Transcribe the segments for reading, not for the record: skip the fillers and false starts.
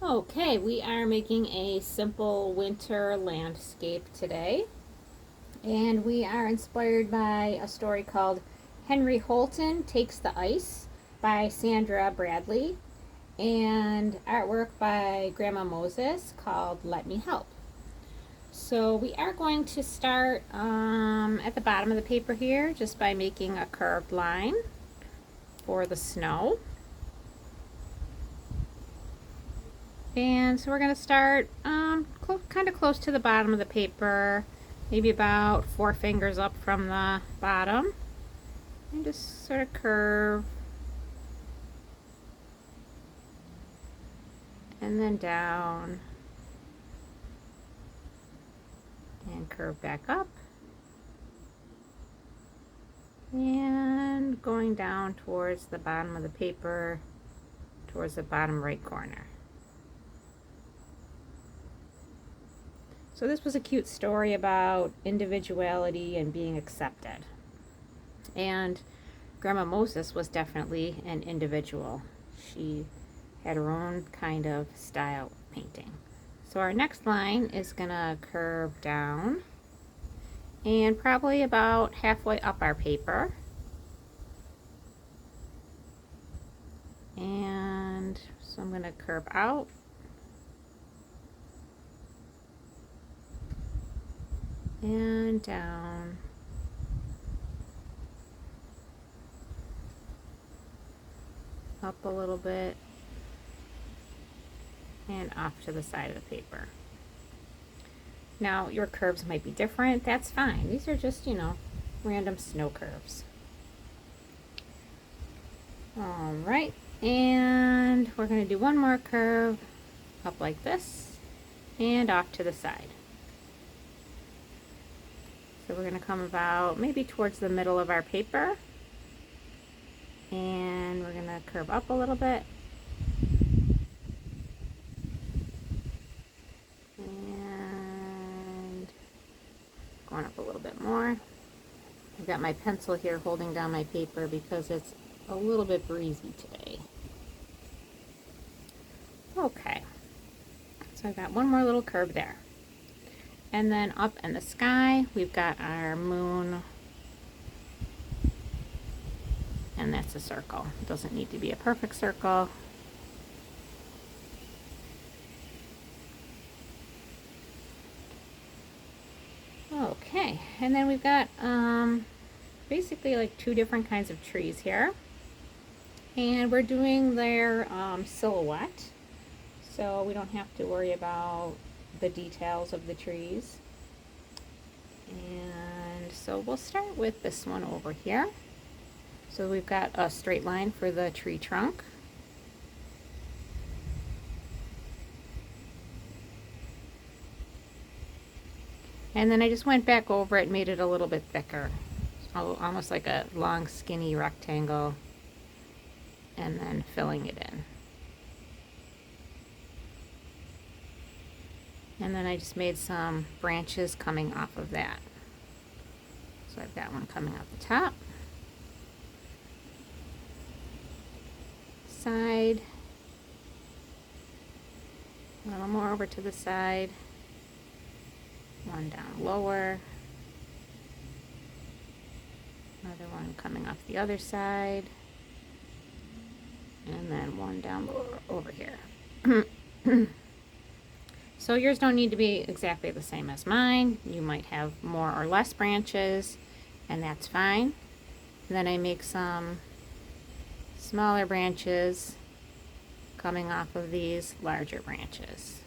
Okay, we are making a simple winter landscape today, and we are inspired by a story called Henry Holton Takes the Ice by Sandra Bradley, and artwork by Grandma Moses called Let Me Help. So we are going to start at the bottom of the paper here just by making a curved line for the snow. And so we're going to start kind of close to the bottom of the paper, maybe about 4 fingers up from the bottom, and just sort of curve and then down and curve back up and going down towards the bottom of the paper, towards the bottom right corner. So this was a cute story about individuality and being accepted. And Grandma Moses was definitely an individual. She had her own kind of style of painting. So our next line is gonna curve down and probably about halfway up our paper. And so I'm gonna curve out and down. Up a little bit and off to the side of the paper. Now your curves might be different, that's fine. These are just, random snow curves. All right, and we're gonna do one more curve up like this and off to the side. So we're gonna come about maybe towards the middle of our paper, and we're gonna curve up a little bit and going up a little bit more. I've got my pencil here holding down my paper because it's a little bit breezy today. Okay, so I've got one more little curve there. And then up in the sky, we've got our moon, and that's a circle. It doesn't need to be a perfect circle. Okay, and then we've got basically like 2 different kinds of trees here. And we're doing their silhouette, so we don't have to worry about the details of the trees. And so we'll start with this one over here. So we've got a straight line for the tree trunk. And then I just went back over it, made it a little bit thicker, almost like a long skinny rectangle, and then filling it in. And then I just made some branches coming off of that. So I've got one coming out the top, side, a little more over to the side, one down lower, another one coming off the other side, and then one down lower over here. So yours don't need to be exactly the same as mine. You might have more or less branches, and that's fine. And then I make some smaller branches coming off of these larger branches.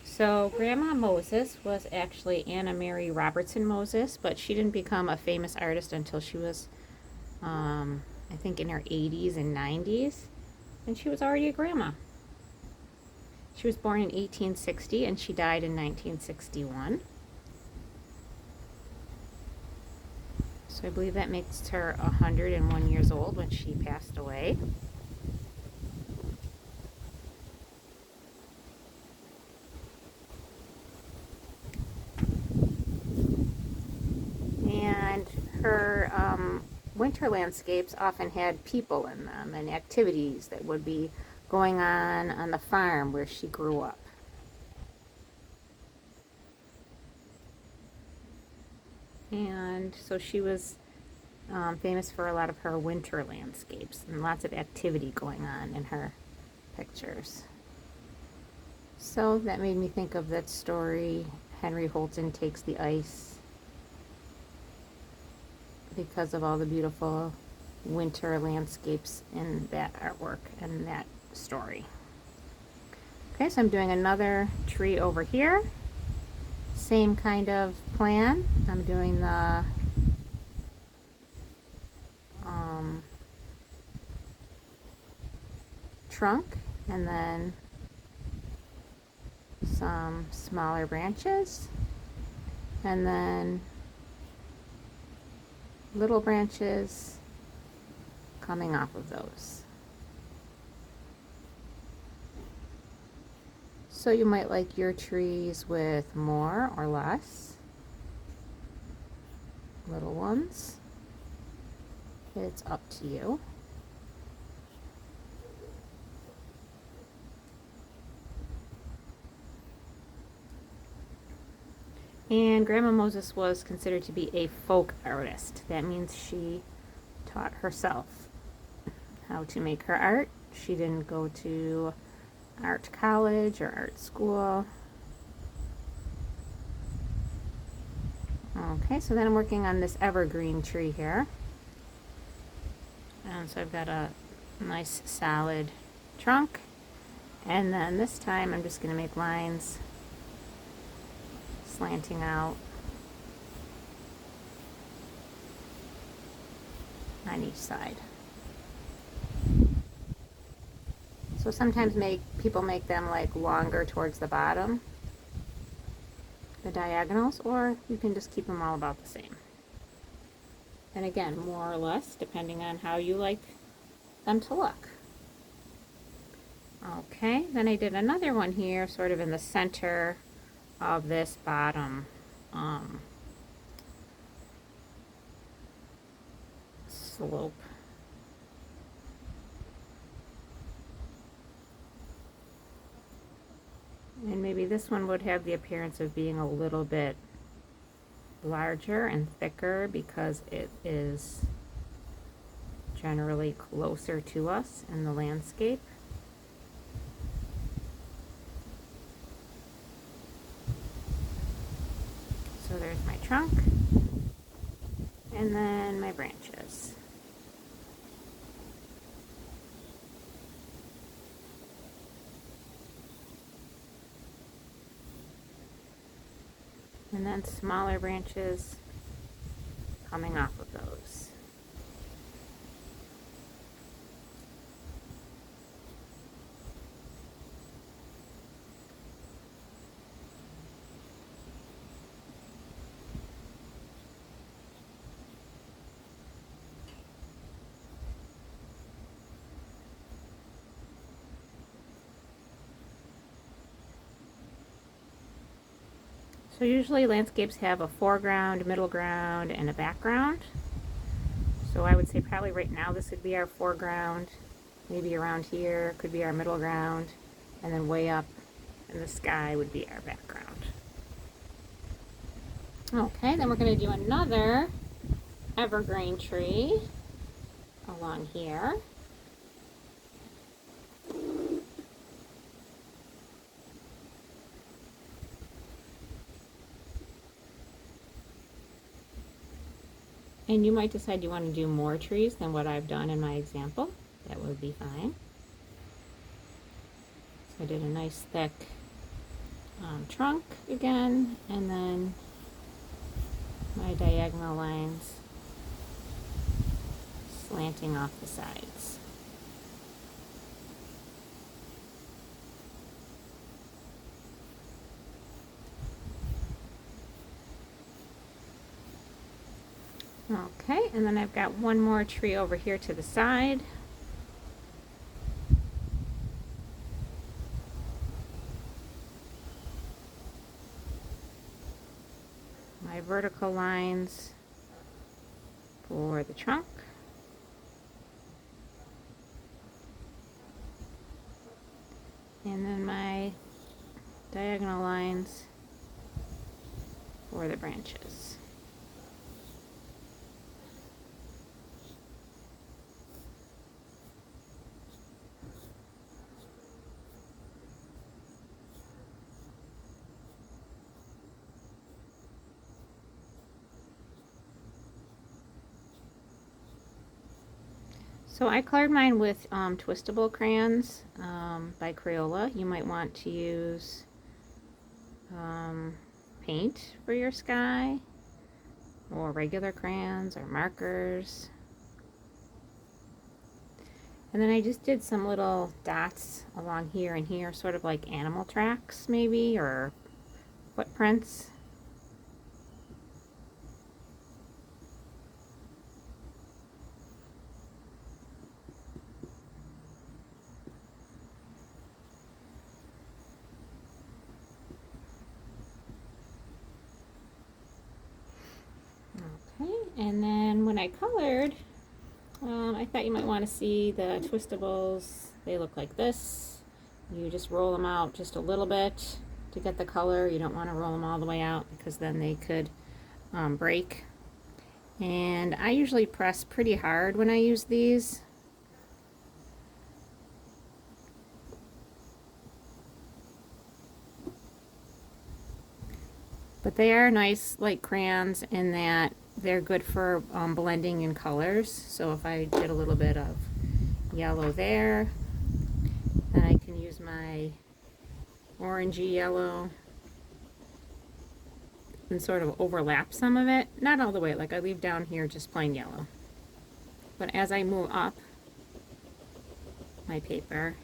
So Grandma Moses was actually Anna Mary Robertson Moses, but she didn't become a famous artist until she was, I think, in her 80s and 90s. And she was already a grandma. She was born in 1860 and she died in 1961. So I believe that makes her 101 years old when she passed away. And her winter winter landscapes often had people in them and activities that would be going on the farm where she grew up. And so she was famous for a lot of her winter landscapes and lots of activity going on in her pictures. So that made me think of that story, Henry Holton Takes the Ice, because of all the beautiful winter landscapes in that artwork and that story. Okay, so I'm doing another tree over here. Same kind of plan. I'm doing the trunk and then some smaller branches and then little branches coming off of those. So you might like your trees with more or less little ones. It's up to you. And Grandma Moses was considered to be a folk artist. That means she taught herself how to make her art. She didn't go to art college or art school. Okay, so then I'm working on this evergreen tree here. And so I've got a nice solid trunk. And then this time I'm just going to make lines slanting out on each side. So sometimes people make them like longer towards the bottom, the diagonals, or you can just keep them all about the same. And again, more or less, depending on how you like them to look. Okay, then I did another one here, sort of in the center of this bottom slope. And maybe this one would have the appearance of being a little bit larger and thicker because it is generally closer to us in the landscape. So there's my trunk and then my branches. And then smaller branches coming off of those. So usually landscapes have a foreground, middle ground, and a background. So I would say probably right now this would be our foreground, maybe around here could be our middle ground, and then way up in the sky would be our background. Okay, then we're going to do another evergreen tree along here. And you might decide you want to do more trees than what I've done in my example. That would be fine. So I did a nice thick trunk again, and then my diagonal lines slanting off the sides. Okay, and then I've got one more tree over here to the side. My vertical lines for the trunk. And then my diagonal lines for the branches. So I colored mine with twistable crayons by Crayola. You might want to use paint for your sky, or regular crayons or markers. And then I just did some little dots along here and here, sort of like animal tracks maybe, or footprints. Okay, and then when I colored, I thought you might want to see the twistables. They look like this. You just roll them out just a little bit to get the color. You don't want to roll them all the way out because then they could break. And I usually press pretty hard when I use these. But they are nice like crayons in that they're good for blending in colors. So if I did a little bit of yellow there, then I can use my orangey yellow and sort of overlap some of it. Not all the way, like I leave down here just plain yellow. But as I move up my paper,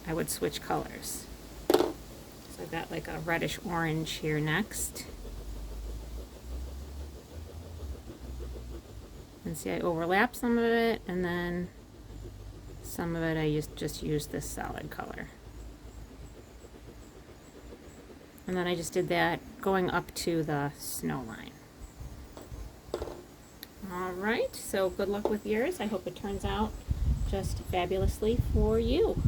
I would switch colors. So I've got like a reddish orange here next. And see, I overlap some of it, and then some of it I just use this solid color. And then I just did that going up to the snow line. Alright, so good luck with yours. I hope it turns out just fabulously for you.